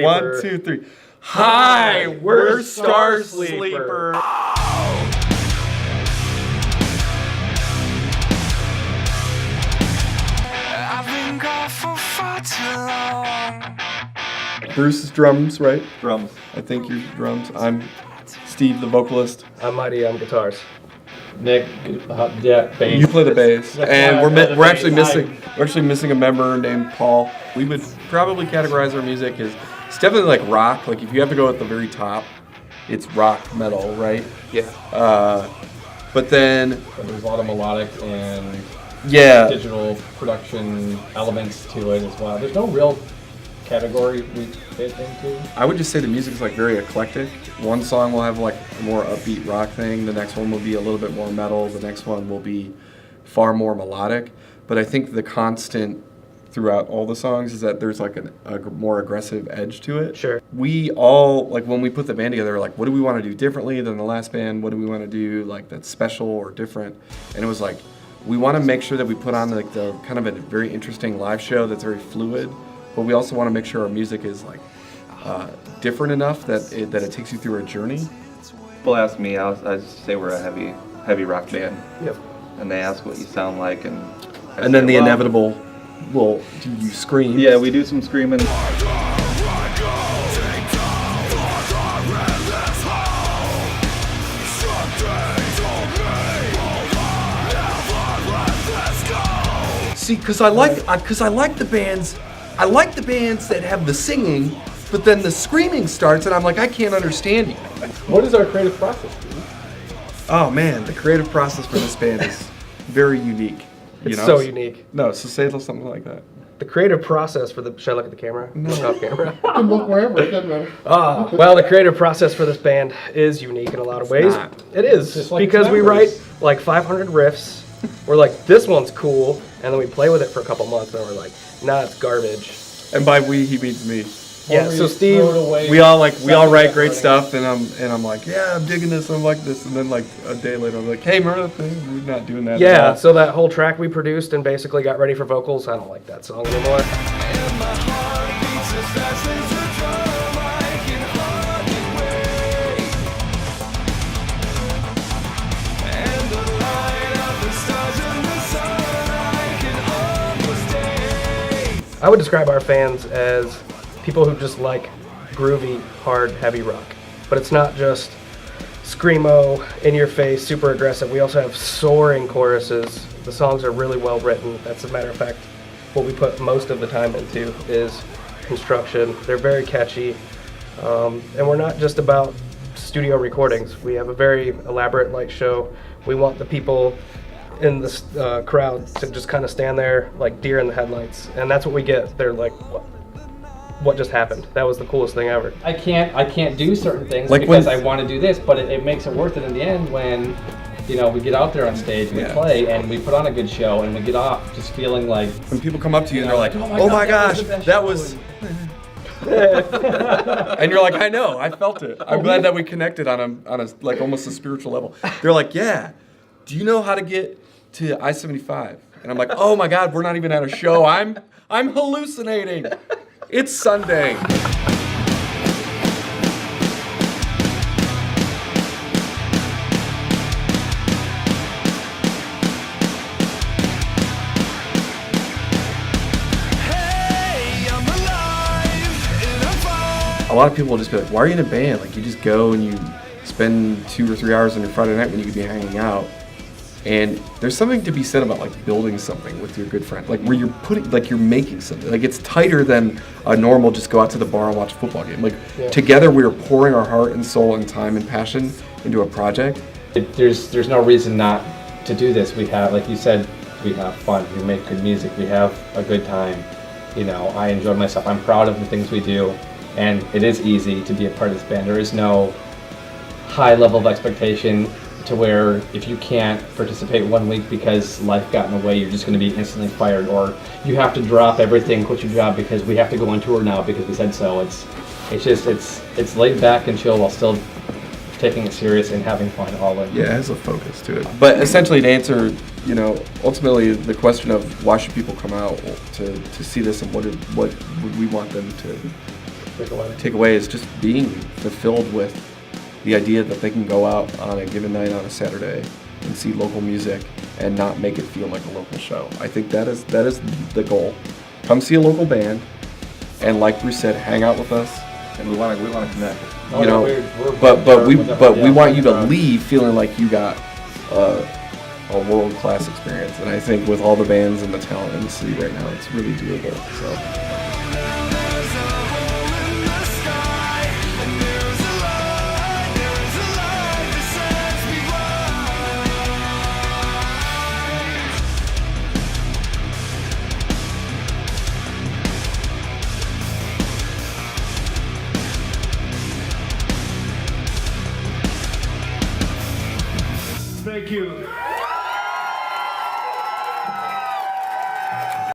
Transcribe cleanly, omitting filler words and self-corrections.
Starsleeper. 1, 2, 3. Hi, we're Starsleeper. I've been gone for far too long. Bruce's drums, right? Drums. I think you're drums. I'm Steve, the vocalist. I'm Mighty, I'm guitars. Nick, yeah, bass. You play the bass, and why I play the we're actually bass. missing a member named Paul. We would probably categorize our music as it's definitely like rock. Like if you have to go at the very top, it's rock metal, right? Yeah. But then But there's a lot of melodic and yeah, digital production elements to it as well. There's no real category we fit into. I would just say the music is like very eclectic. One song will have like a more upbeat rock thing. The next one will be a little bit more metal. The next one will be far more melodic. But I think the constant throughout all the songs is that there's like a more aggressive edge to it. Sure. We all, like when we put the band together, like what do we want to do differently than the last band? What do we want to do like that's special or different? And it was like, we want to make sure that we put on like the kind of a very interesting live show that's very fluid, but we also want to make sure our music is like different enough that it takes you through a journey. People ask me, I just say we're a heavy rock band. Yep. And they ask what you sound like, and I And say, then the well, inevitable, well, do you scream? Yeah, we do some screaming. See, because I like the bands, that have the singing, but then the screaming starts, and I'm like, I can't understand you. What is our creative process, dude? Oh man, the creative process for this band is very unique. It's so unique. No, so say something like that. The creative process for the... Should I look at the camera? No. Off camera. You can look wherever, it doesn't matter. Well, the creative process for this band is unique in a lot of ways. not. It is, Just like because we memories. write like 500 riffs. We're like, this one's cool, and then we play with it for a couple months, and then we're like, nah, it's garbage. And by we, he means me. Yeah, Or so you Steve, throw it away, We all sound write like great burning. stuff, and I'm like, yeah, I'm digging this, I'm like this, and then like a day later, I'm like, hey, remember that thing? We're not doing that. at yeah, all. so that whole track we produced and basically got ready for vocals, I don't like that song anymore. And my heart beats as fast as a drum. I can hardly wait. And the light of the stars and the sun, I can almost taste. I would describe our fans as people who just like groovy, hard, heavy rock. But it's not just screamo, in your face, super aggressive. We also have soaring choruses. The songs are really well written. That's a matter of fact what we put most of the time into is construction. They're very catchy. And we're not just about studio recordings. We have a very elaborate light show. We want the people in the crowd to just kind of stand there like deer in the headlights. And that's what we get. They're like, what just happened? That was the coolest thing ever. I can't do certain things Like because when- I want to do this, but it makes it worth it in the end when, you know, we get out there on stage, we Yeah. play, and we put on a good show, and we get off just feeling like, When people come up to you and they're like, Oh my gosh, God, that was. And you're like, I know, I felt it. I'm glad that we connected on a like almost a spiritual level. They're like, yeah, do you know how to get to I-75? And I'm like, oh my God, we're not even at a show. I'm hallucinating. It's Sunday. Hey, I'm alive and I'm fine. A lot of people will just be like, why are you in a band? Like you just go and you spend 2 or 3 hours on your Friday night when you could be hanging out. And there's something to be said about like building something with your good friend, like where you're putting, like you're making something. Like it's tighter than a normal just go out to the bar and watch a football game. Like together we are pouring our heart and soul and time and passion into a project. there's no reason not to do this. We have, like you said, we have fun, we make good music, we have a good time. You know, I enjoy myself, I'm proud of the things we do, and it is easy to be a part of this band. There is no high level of expectation to where if you can't participate 1 week because life got in the way, you're just going to be instantly fired, or you have to drop everything, quit your job because we have to go on tour now because we said so. It's laid back and chill while still taking it serious and having fun all in. Yeah, it has a focus to it. But essentially to answer, you know, ultimately the question of why should people come out to see this and what would we want them take away is just being fulfilled with the idea that they can go out on a given night on a Saturday and see local music and not make it feel like a local show. I think that is the goal. Come see a local band, and like Bruce said, hang out with us. And we want to connect. You know, but we want you to leave feeling like you got a world-class experience. And I think with all the bands and the talent in the city right now, it's really doable. So. There's a hole in the sky, and there's a light that sets me Thank you.